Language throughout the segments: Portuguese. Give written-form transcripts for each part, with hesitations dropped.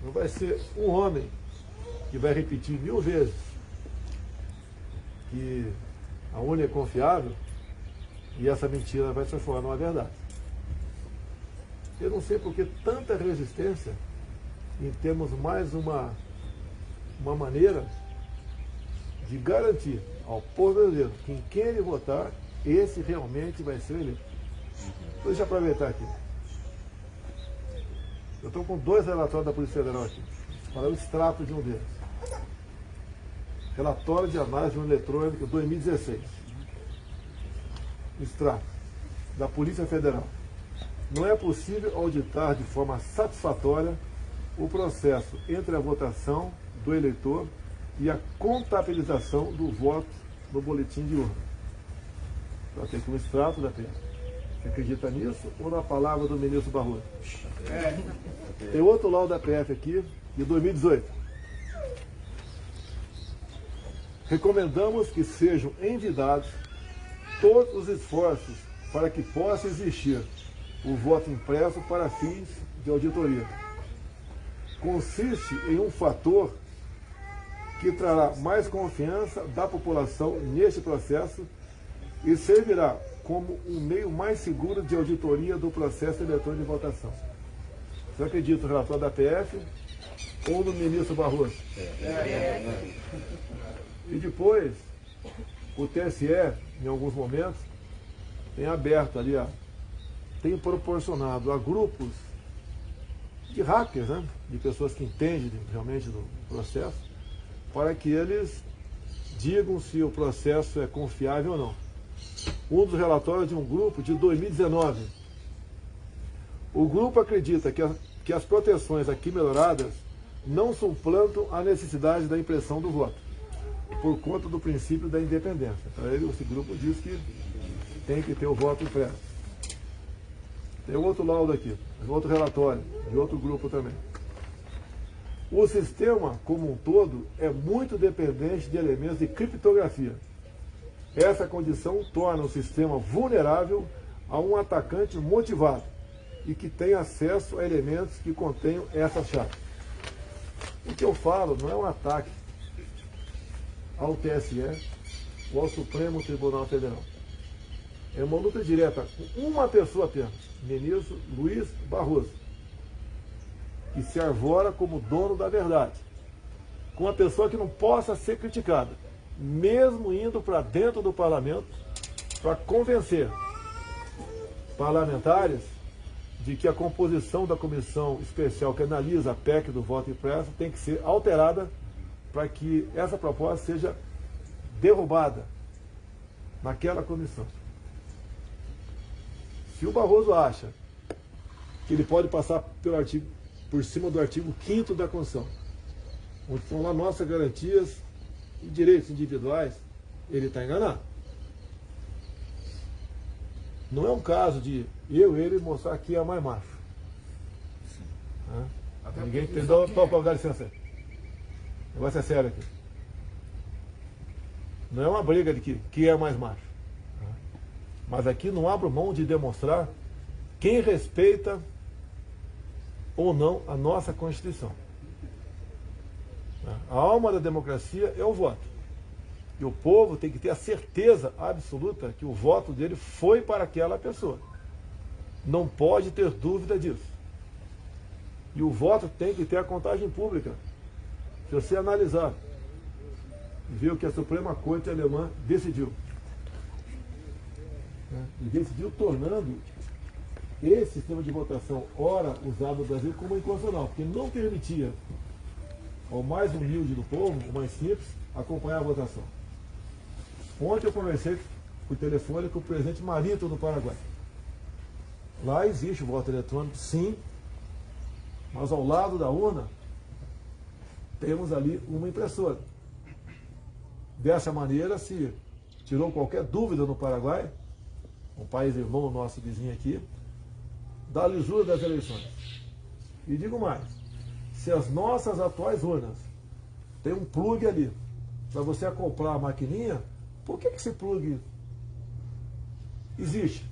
Não vai ser um homem que vai repetir 1000 vezes que a urna é confiável e essa mentira vai se transformar numa verdade. Eu não sei por que tanta resistência em termos mais uma maneira de garantir ao povo brasileiro que em quem ele votar, esse realmente vai ser eleito. Deixa eu aproveitar aqui. Eu estou com 2 relatórios da Polícia Federal aqui. Para o extrato de um deles. Relatório de análise de um eletrônico 2016. Extrato da Polícia Federal. Não é possível auditar de forma satisfatória o processo entre a votação do eleitor e a contabilização do voto no boletim de urna. Então tem aqui um extrato da PF. Você acredita nisso ou na palavra do ministro Barroso? Tem outro laudo da PF aqui, de 2018. Recomendamos que sejam envidados todos os esforços para que possa existir o voto impresso para fins de auditoria. Consiste em um fator que trará mais confiança da população neste processo e servirá como um meio mais seguro de auditoria do processo eletrônico de votação. Você acredita no relatório da PF ou no ministro Barroso? E depois, o TSE, em alguns momentos, tem aberto ali, tem proporcionado a grupos de hackers, né, de pessoas que entendem realmente do processo, para que eles digam se o processo é confiável ou não. Um dos relatórios de um grupo de 2019. O grupo acredita que as proteções aqui melhoradas não suplantam a necessidade da impressão do voto, por conta do princípio da independência. Então, esse grupo diz que tem que ter o voto impresso. Tem outro laudo aqui, outro relatório, de outro grupo também. O sistema, como um todo, é muito dependente de elementos de criptografia. Essa condição torna o sistema vulnerável a um atacante motivado e que tem acesso a elementos que contenham essas chaves. O que eu falo não é um ataque ao TSE ou ao Supremo Tribunal Federal. É uma luta direta com uma pessoa apenas, ministro Luiz Barroso, que se arvora como dono da verdade, com uma pessoa que não possa ser criticada, mesmo indo para dentro do parlamento para convencer parlamentares de que a composição da comissão especial que analisa a PEC do voto impresso tem que ser alterada para que essa proposta seja derrubada naquela comissão. Se o Barroso acha que ele pode passar por cima do artigo 5º da Constituição, onde estão lá nossas garantias e direitos individuais, ele está enganado. Não é um caso de ele mostrar que é mais macho. Ninguém entendeu. Dá licença aí. O negócio é sério aqui. Não é uma briga de que é mais macho. Mas aqui não abro mão de demonstrar quem respeita ou não a nossa Constituição. A alma da democracia é o voto. E o povo tem que ter a certeza absoluta que o voto dele foi para aquela pessoa. Não pode ter dúvida disso. E o voto tem que ter a contagem pública. Se você analisar e ver o que a Suprema Corte Alemã decidiu. E decidiu tornando esse sistema de votação, ora usado no Brasil, como inconstitucional, porque não permitia ao mais humilde do povo, o mais simples, acompanhar a votação. Ontem eu conversei por telefone com o presidente Marito do Paraguai. Lá existe o voto eletrônico, sim, mas ao lado da urna temos ali uma impressora. Dessa maneira, se tirou qualquer dúvida no Paraguai, um país irmão nosso vizinho aqui, da lisura das eleições. E digo mais, se as nossas atuais urnas têm um plug ali, para você acoplar a maquininha, por que esse plug existe?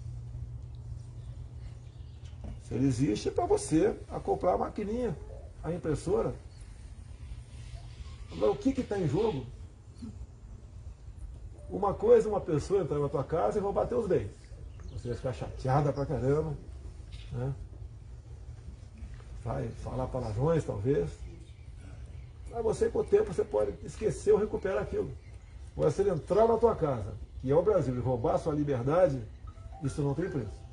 Se ele existe, é para você acoplar a maquininha. a impressora. Agora, o que está em jogo? Uma coisa é uma pessoa entrar na tua casa e roubar teus bens. Você vai ficar chateada pra caramba, né? Vai falar palavrões, talvez. Mas você, com o tempo, você pode esquecer ou recuperar aquilo. Agora, se ele entrar na tua casa, que é o Brasil, e roubar a sua liberdade, isso não tem preço.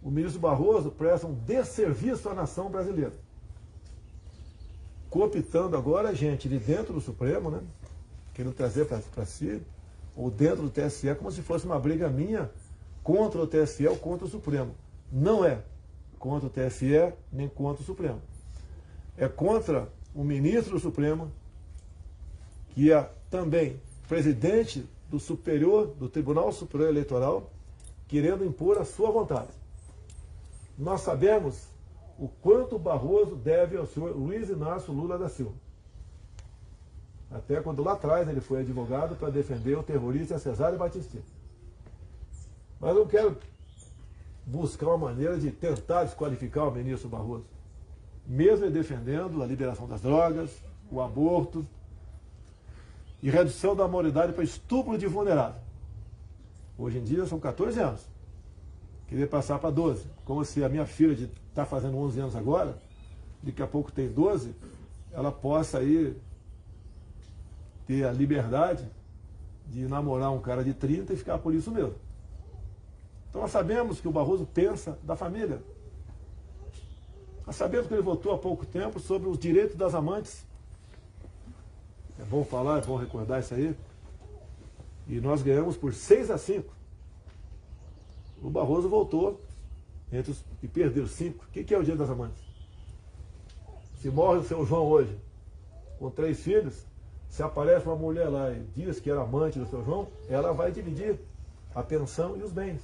O ministro Barroso presta um desserviço à nação brasileira, cooptando agora gente de dentro do Supremo, né? Querendo trazer para si, ou dentro do TSE, como se fosse uma briga minha contra o TSE ou contra o Supremo. Não é contra o TSE nem contra o Supremo. É contra o ministro do Supremo, que é também presidente do Tribunal Superior Eleitoral, querendo impor a sua vontade. Nós sabemos o quanto o Barroso deve ao senhor Luiz Inácio Lula da Silva. Até quando lá atrás ele foi advogado para defender o terrorista Cesare Battisti. Mas eu quero buscar uma maneira de tentar desqualificar o ministro Barroso, mesmo ele defendendo a liberação das drogas, o aborto e redução da maioridade para estupro de vulnerável. Hoje em dia são 14 anos. Queria passar para 12. Como se a minha filha está fazendo 11 anos agora, daqui a pouco tem 12, ela possa aí ter a liberdade de namorar um cara de 30 e ficar por isso mesmo. Então nós sabemos que o Barroso pensa da família. Nós sabemos que ele votou há pouco tempo sobre os direitos das amantes. É bom falar, é bom recordar isso aí. E nós ganhamos por 6-5. O Barroso voltou e perdeu 5. O que é o Dia das Amantes? Se morre o seu João hoje, com 3 filhos, se aparece uma mulher lá e diz que era amante do seu João, ela vai dividir a pensão e os bens.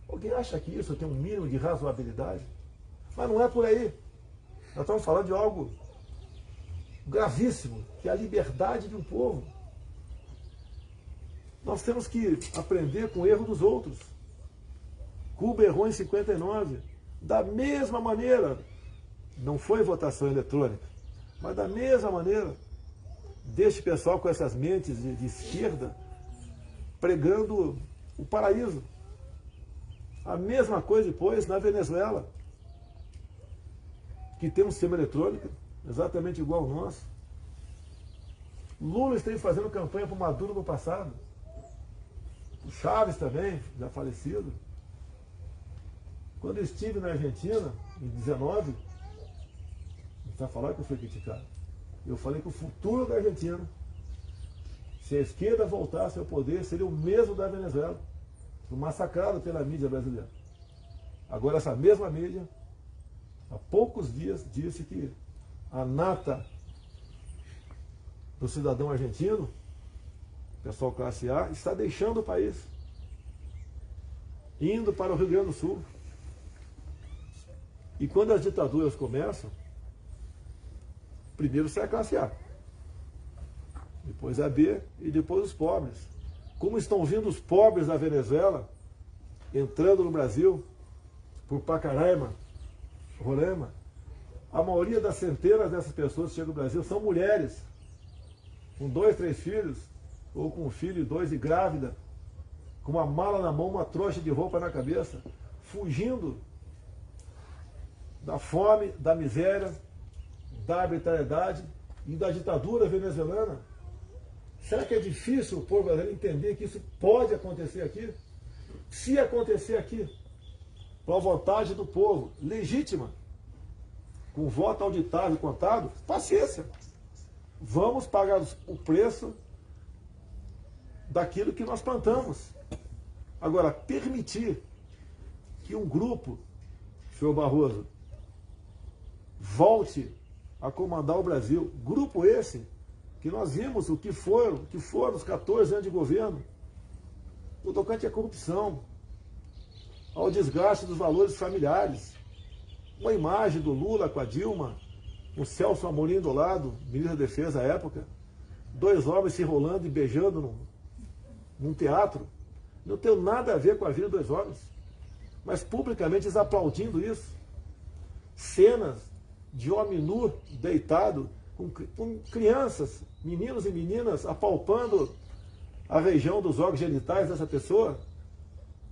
Alguém acha que isso tem um mínimo de razoabilidade? Mas não é por aí. Nós estamos falando de algo gravíssimo, que é a liberdade de um povo. Nós temos que aprender com o erro dos outros. Cuba errou em 59. Da mesma maneira, não foi votação eletrônica, mas da mesma maneira, deste pessoal com essas mentes de esquerda, pregando o paraíso. A mesma coisa depois na Venezuela, que tem um sistema eletrônico exatamente igual ao nosso. Lula esteve fazendo campanha para o Maduro no passado. O Chávez também, já falecido. Quando eu estive na Argentina, em 19, não está falando que eu fui criticado. Eu falei que o futuro da Argentina, se a esquerda voltasse ao poder, seria o mesmo da Venezuela. Foi massacrado pela mídia brasileira. Agora essa mesma mídia, há poucos dias, disse que a nata do cidadão argentino, pessoal classe A, está deixando o país, indo para o Rio Grande do Sul. E quando as ditaduras começam, primeiro sai a classe A, depois a B e depois os pobres. Como estão vindo os pobres da Venezuela, entrando no Brasil, por Pacaraima, Roraima, a maioria das centenas dessas pessoas que chegam no Brasil são mulheres, com 2, 3 filhos, ou com um filho e 2 e grávida, com uma mala na mão, uma trouxa de roupa na cabeça, fugindo da fome, da miséria, da arbitrariedade e da ditadura venezuelana. Será que é difícil o povo brasileiro entender que isso pode acontecer aqui? Se acontecer aqui, por vontade do povo, legítima, com voto auditado e contado, paciência. Vamos pagar o preço daquilo que nós plantamos. Agora, permitir que um grupo, senhor Barroso, volte a comandar o Brasil, grupo esse, que nós vimos o que foram os 14 anos de governo, o tocante à corrupção, ao desgaste dos valores familiares, uma imagem do Lula com a Dilma, o Celso Amorim do lado, ministro da Defesa à época, 2 homens se enrolando e beijando num teatro. Não tem nada a ver com a vida dos 2 homens, mas publicamente eles aplaudindo isso. cenas de homem nu deitado com crianças, meninos e meninas apalpando a região dos órgãos genitais dessa pessoa,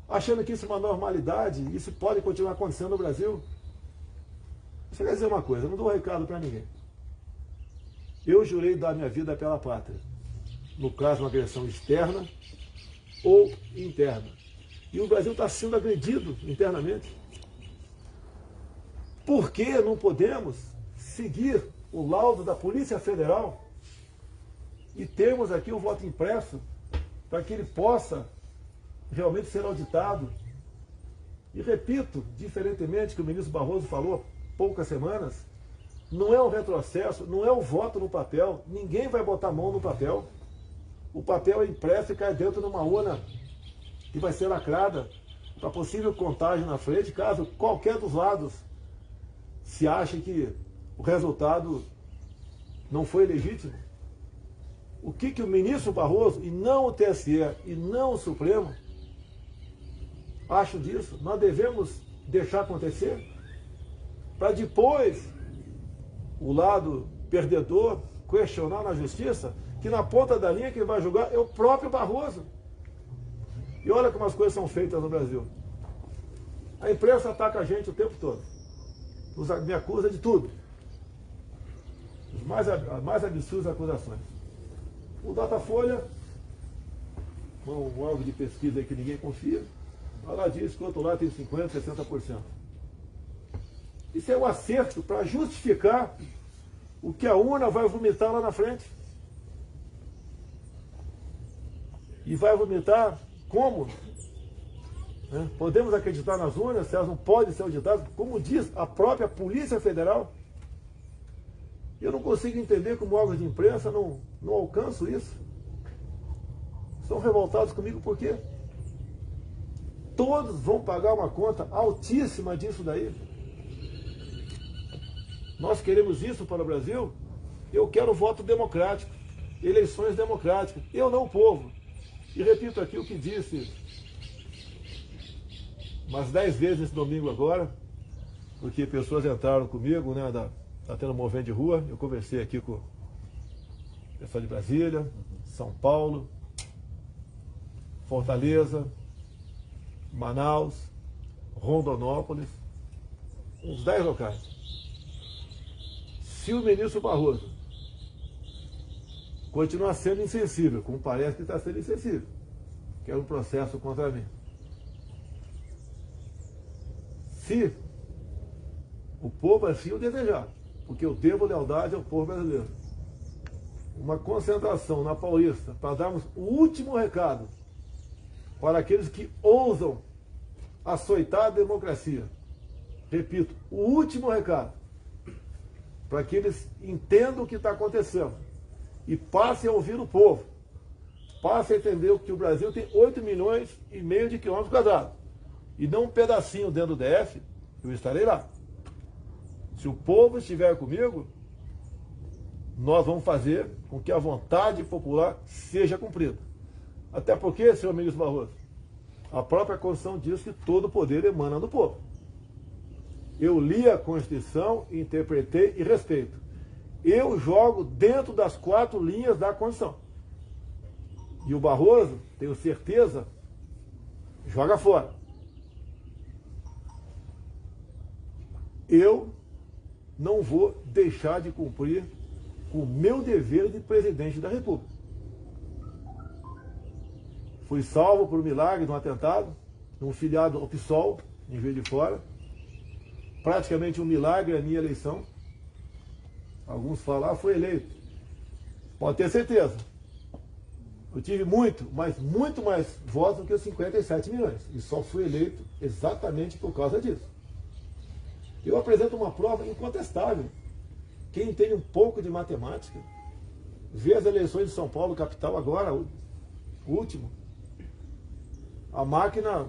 achando que isso é uma normalidade, isso pode continuar acontecendo no Brasil. Você quer dizer uma coisa, eu não dou um recado para ninguém. Eu jurei dar minha vida pela pátria, no caso de uma agressão externa ou interna. E o Brasil está sendo agredido internamente. Por que não podemos seguir o laudo da Polícia Federal e termos aqui o voto impresso para que ele possa realmente ser auditado? E repito, diferentemente que o ministro Barroso falou há poucas semanas, não é um retrocesso, não é o voto no papel, ninguém vai botar a mão no papel. O papel é impresso e cai dentro de uma urna que vai ser lacrada para possível contagem na frente, caso qualquer dos lados se ache que o resultado não foi legítimo. O que o ministro Barroso, e não o TSE, e não o Supremo, acham disso? Nós devemos deixar acontecer para depois o lado perdedor questionar na justiça, que na ponta da linha quem vai julgar é o próprio Barroso. E olha como as coisas são feitas no Brasil. A imprensa ataca a gente o tempo todo. Me acusa de tudo. As mais absurdas acusações. O Datafolha, um órgão de pesquisa aí que ninguém confia, ela diz que o outro lado tem 50%, 60%. Isso é um acerto para justificar o que a urna vai vomitar lá na frente. E vai vomitar como? Podemos acreditar nas urnas, se elas não podem ser auditadas, como diz a própria Polícia Federal. Eu não consigo entender como órgãos de imprensa não alcançam isso. Estão revoltados comigo por quê? Todos vão pagar uma conta altíssima disso daí. Nós queremos isso para o Brasil? Eu quero voto democrático, eleições democráticas, eu não o povo. E repito aqui o que disse umas 10 vezes esse domingo agora, porque pessoas entraram comigo, né, tá tendo um movimento de rua, eu conversei aqui com o pessoal de Brasília, São Paulo, Fortaleza, Manaus, Rondonópolis, uns 10 locais. Se o ministro Barroso continuar sendo insensível, como parece que está sendo insensível, que é um processo contra mim, se o povo assim o desejar, porque eu devo lealdade ao povo brasileiro, uma concentração na Paulista para darmos o último recado para aqueles que ousam açoitar a democracia. Repito, o último recado, para que eles entendam o que está acontecendo e passem a ouvir o povo, passem a entender que o Brasil tem 8,5 milhões de quilômetros quadrados, e não um pedacinho dentro do DF, eu estarei lá. Se o povo estiver comigo, nós vamos fazer com que a vontade popular seja cumprida. Até porque, senhor ministro Barroso, a própria Constituição diz que todo poder emana do povo. Eu li a Constituição, interpretei e respeito. Eu jogo dentro das 4 linhas da Constituição. E o Barroso, tenho certeza, joga fora. Eu não vou deixar de cumprir o meu dever de presidente da República. Fui salvo por um milagre de um atentado, de um filiado ao PSOL, em Juiz de Fora. Praticamente um milagre a minha eleição. Alguns falam, foi eleito. Pode ter certeza. Eu tive muito mais votos do que os 57 milhões. E só fui eleito exatamente por causa disso. Eu apresento uma prova incontestável. Quem entende um pouco de matemática, vê as eleições de São Paulo, capital, agora, o último. A máquina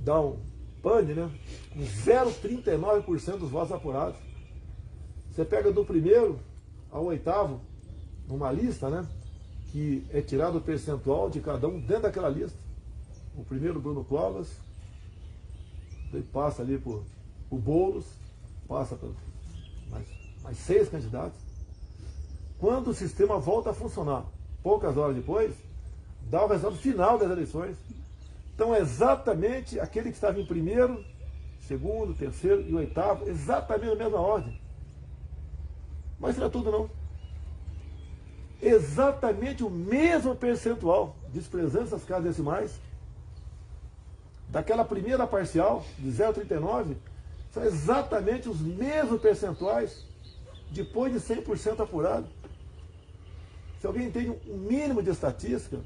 dá um pane, né? Com 0,39% dos votos apurados. Você pega do primeiro ao 8º, numa lista, né? Que é tirado o percentual de cada um dentro daquela lista. O primeiro, Bruno Covas, ele passa ali por o Boulos, passa por mais 6 candidatos. Quando o sistema volta a funcionar, poucas horas depois, dá o resultado final das eleições. Então é exatamente aquele que estava em primeiro, segundo, terceiro e oitavo, exatamente na mesma ordem. Mas não é tudo não. Exatamente o mesmo percentual, desprezando essas casas decimais, daquela primeira parcial, de 0,39, são exatamente os mesmos percentuais depois de 100% apurado. Se alguém entende um mínimo de estatística,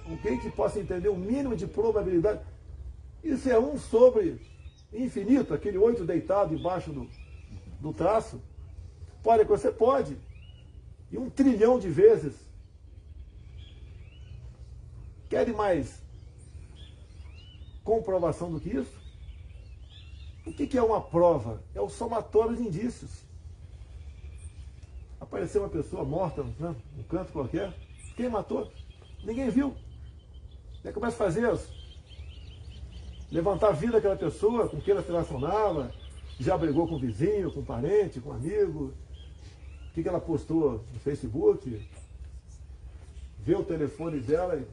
alguém que possa entender um mínimo de probabilidade, isso é 1 sobre infinito, aquele 8 deitado embaixo do traço. Pode acontecer? Pode. E 1 trilhão de vezes. Querem mais comprovação do que isso? O que é uma prova? É o somatório de indícios. Apareceu uma pessoa morta, né, num canto qualquer. Quem matou? Ninguém viu. Aí começa a fazer levantar a vida daquela pessoa, com quem ela se relacionava, já brigou com o vizinho, com o parente, com o amigo. O que ela postou no Facebook? Vê o telefone dela e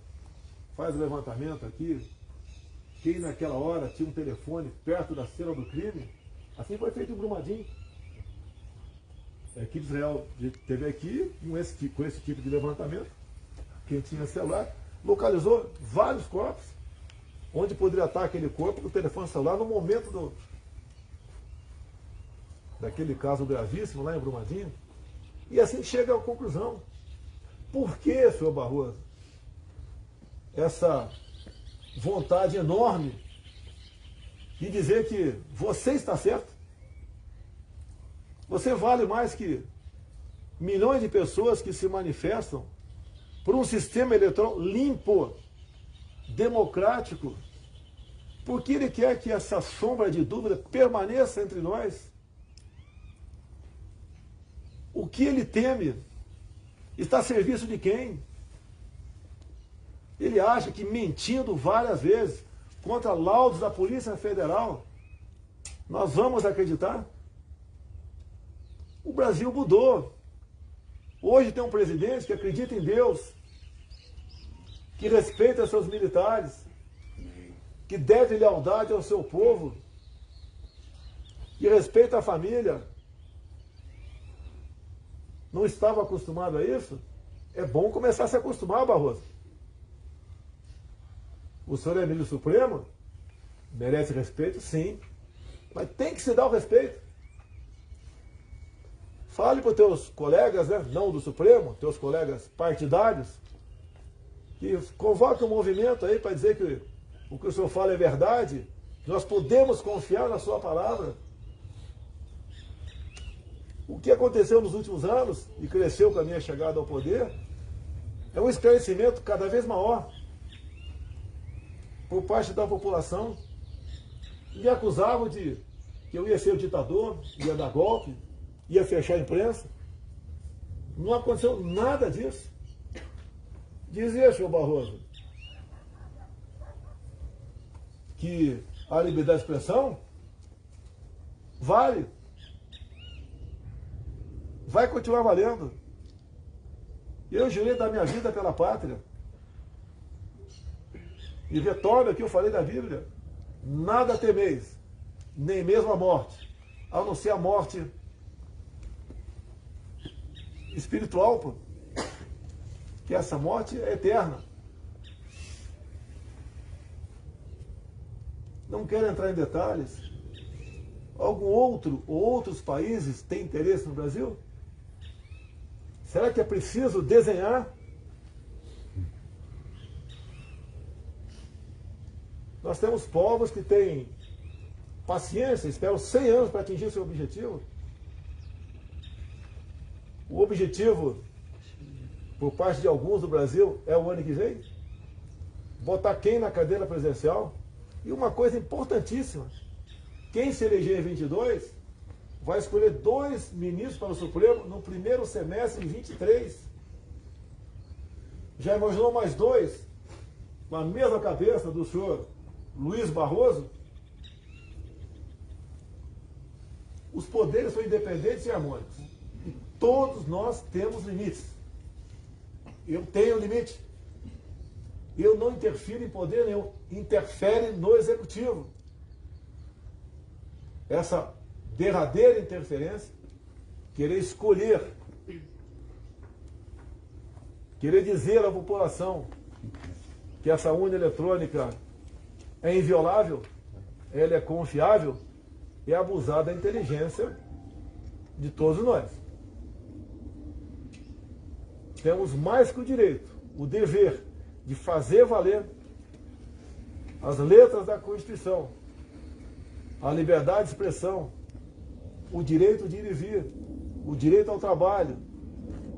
faz o levantamento aqui. Quem naquela hora tinha um telefone perto da cena do crime? Assim foi feito em Brumadinho. A equipe de Israel teve aqui, com esse tipo de levantamento, quem tinha celular, localizou vários corpos, onde poderia estar aquele corpo do telefone celular no momento daquele caso gravíssimo lá em Brumadinho. E assim chega à conclusão. Por que, senhor Barroso, essa vontade enorme de dizer que você está certo? Você vale mais que milhões de pessoas que se manifestam por um sistema eleitoral limpo, democrático, porque ele quer que essa sombra de dúvida permaneça entre nós. O que ele teme está a serviço de quem? Ele acha que mentindo várias vezes contra laudos da Polícia Federal, nós vamos acreditar? O Brasil mudou. Hoje tem um presidente que acredita em Deus, que respeita seus militares, que deve lealdade ao seu povo, que respeita a família. Não estava acostumado a isso? É bom começar a se acostumar, Barroso. O senhor é ministro supremo? Merece respeito? Sim. Mas tem que se dar o respeito. Fale para os teus colegas, né, não do Supremo, teus colegas partidários, que convoquem um movimento aí para dizer que o que o senhor fala é verdade, nós podemos confiar na sua palavra. O que aconteceu nos últimos anos, e cresceu com a minha chegada ao poder, é um esclarecimento cada vez maior por parte da população. Me acusavam de que eu ia ser o ditador, ia dar golpe, ia fechar a imprensa. Não aconteceu nada disso. Dizia, senhor Barroso, que a liberdade de expressão vale. Vai continuar valendo. Eu jurei dar minha vida pela pátria. E retorno aqui, eu falei da Bíblia. Nada temeis, nem mesmo a morte, a não ser a morte espiritual, pô. Que essa morte é eterna. Não quero entrar em detalhes. Algum outro ou outros países têm interesse no Brasil? Será que é preciso desenhar? Nós temos povos que têm paciência, esperam 100 anos para atingir seu objetivo. O objetivo, por parte de alguns do Brasil, é o ano que vem? Botar quem na cadeira presidencial? E uma coisa importantíssima, quem se eleger em 22 vai escolher 2 ministros para o Supremo no primeiro semestre de 23. Já imaginou mais 2 com a mesma cabeça do senhor Luiz Barroso? Os poderes são independentes e harmônicos. E todos nós temos limites. Eu tenho limite. Eu não interfiro em poder nenhum. Interfere no executivo. Essa derradeira interferência, querer escolher, querer dizer à população que essa urna eletrônica é inviolável, ela é confiável, é abusar da inteligência de todos nós. Temos mais que o direito, o dever de fazer valer as letras da Constituição, a liberdade de expressão, o direito de ir e vir, o direito ao trabalho,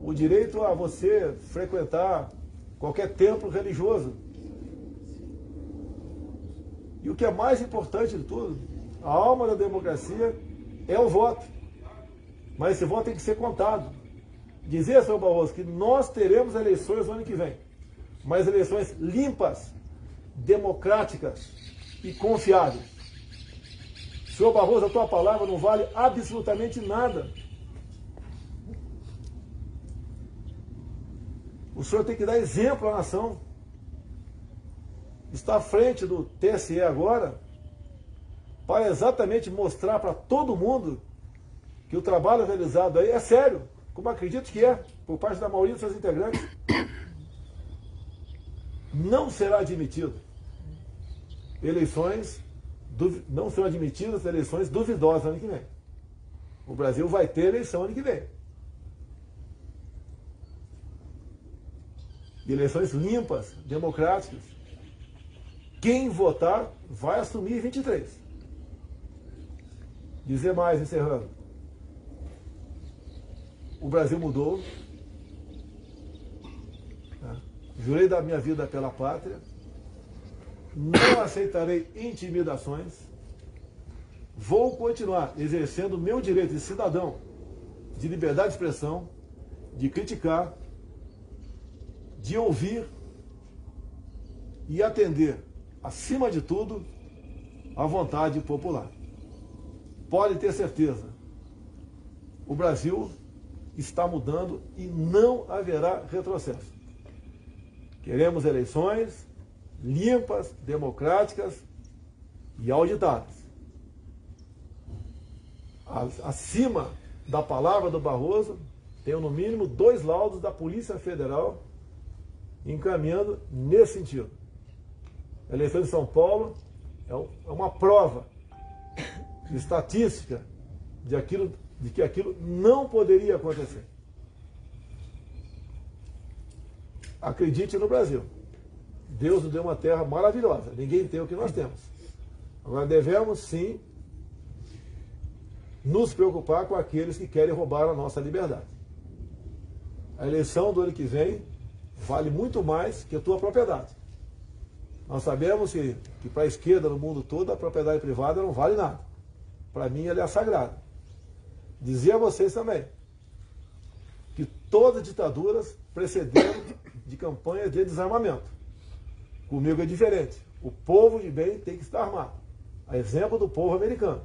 o direito a você frequentar qualquer templo religioso. E o que é mais importante de tudo, a alma da democracia é o voto. Mas esse voto tem que ser contado. Dizer, senhor Barroso, que nós teremos eleições no ano que vem, mas eleições limpas, democráticas e confiáveis. Senhor Barroso, a tua palavra não vale absolutamente nada. O senhor tem que dar exemplo à nação. Está à frente do TSE agora para exatamente mostrar para todo mundo que o trabalho realizado aí é sério, como acredito que é, por parte da maioria dos seus integrantes. Não será admitido não serão admitidas eleições duvidosas ano que vem. O Brasil vai ter eleição ano que vem. Eleições limpas, democráticas. Quem votar vai assumir 23. Dizer mais, encerrando. O Brasil mudou. Jurei dar minha vida pela pátria. Não aceitarei intimidações. Vou continuar exercendo o meu direito de cidadão, de liberdade de expressão, de criticar, de ouvir e atender, acima de tudo, à vontade popular. Pode ter certeza, o Brasil está mudando e não haverá retrocesso. Queremos eleições limpas, democráticas e auditadas. Acima da palavra do Barroso, tenho no mínimo 2 laudos da Polícia Federal encaminhando nesse sentido. A eleição de São Paulo é uma prova estatística de que aquilo não poderia acontecer. Acredite no Brasil. Deus nos deu uma terra maravilhosa. Ninguém tem o que nós temos. Agora devemos, sim, nos preocupar com aqueles que querem roubar a nossa liberdade. A eleição do ano que vem vale muito mais que a tua propriedade. Nós sabemos que para a esquerda no mundo todo a propriedade privada não vale nada. Para mim ela é sagrada. Dizer a vocês também que todas as ditaduras precederam de campanhas de desarmamento. Comigo é diferente. O povo de bem tem que estar armado. A exemplo do povo americano.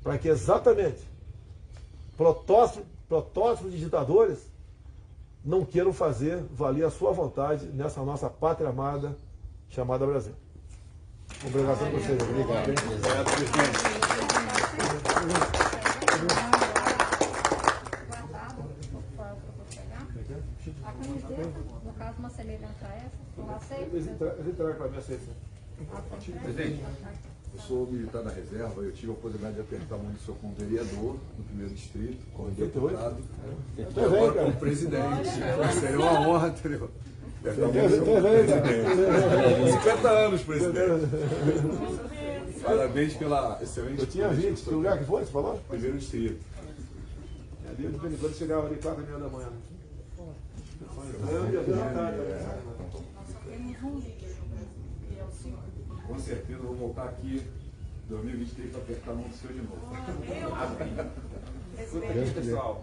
Para que exatamente protótipos de ditadores não queiram fazer valer a sua vontade nessa nossa pátria amada chamada Brasil. Obrigado a vocês. Obrigado. Obrigado, presidente. A camiseta, no caso, uma semelhante a essa, não aceita? Eles entraram para mim, aceita. Presidente, eu sou militar da reserva, eu tive a oportunidade de apertar muito o senhor como vereador no primeiro distrito, como deputado, e agora como presidente. Seria uma honra, entendeu? 50 anos, presidente. Parabéns pela excelente... Eu tinha 20, que lugar que foi, você falou? Primeiro distrito. Ali, de vez em quando, chegava ali 4h30 da manhã. Com certeza eu vou voltar aqui em 2023 para apertar a mão do senhor de novo. Pessoal.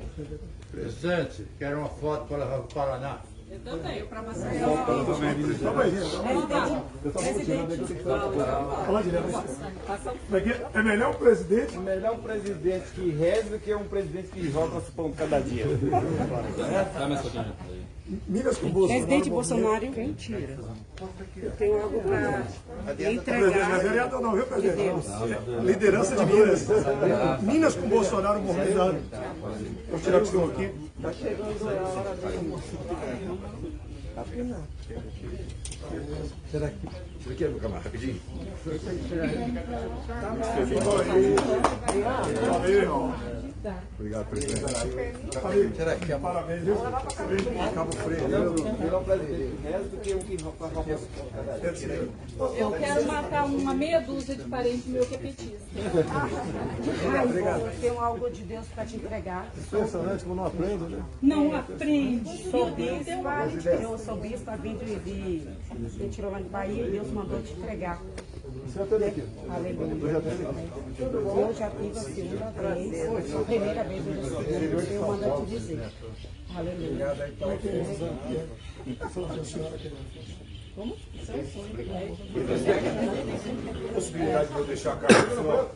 Presidente, quero uma foto para levar para o Paraná. Eu também. Para Maceió. Calma aí, gente. Eu estava tirando aí que eu tenho que falar direto. É melhor um presidente? É melhor um presidente que reze do que um presidente que joga o pão cada dia. Minas com Bolsonaro. Presidente Bolsonaro, mentira. Eu tenho algo para entregar. Não é vereador não, viu, presidente? Liderança de Minas. Minas com Bolsonaro mobilizado. Vou tirar o som aqui. Tá chegando a hora do... Será que... Você quer colocar mais rapidinho? Obrigado, presidente. Será que Parabéns, viu? Cabo Freire? Melhor um presidente que reze do que um que joga o pão cada dia. Eu quero matar uma meia dúzia de parentes meu que é petista. Eu tenho algo de Deus para te entregar. Impressionante como não aprende, né? Não aprende. Sou bispa, eu sou bispa, vim de Tirolândia, Bahia, e Deus mandou te entregar. Você já teve aqui? Aleluia. Eu já tive a segunda vez, a primeira vez eu recebi, eu mando te dizer. Aleluia. possibilidade de eu deixar a carta do senhor?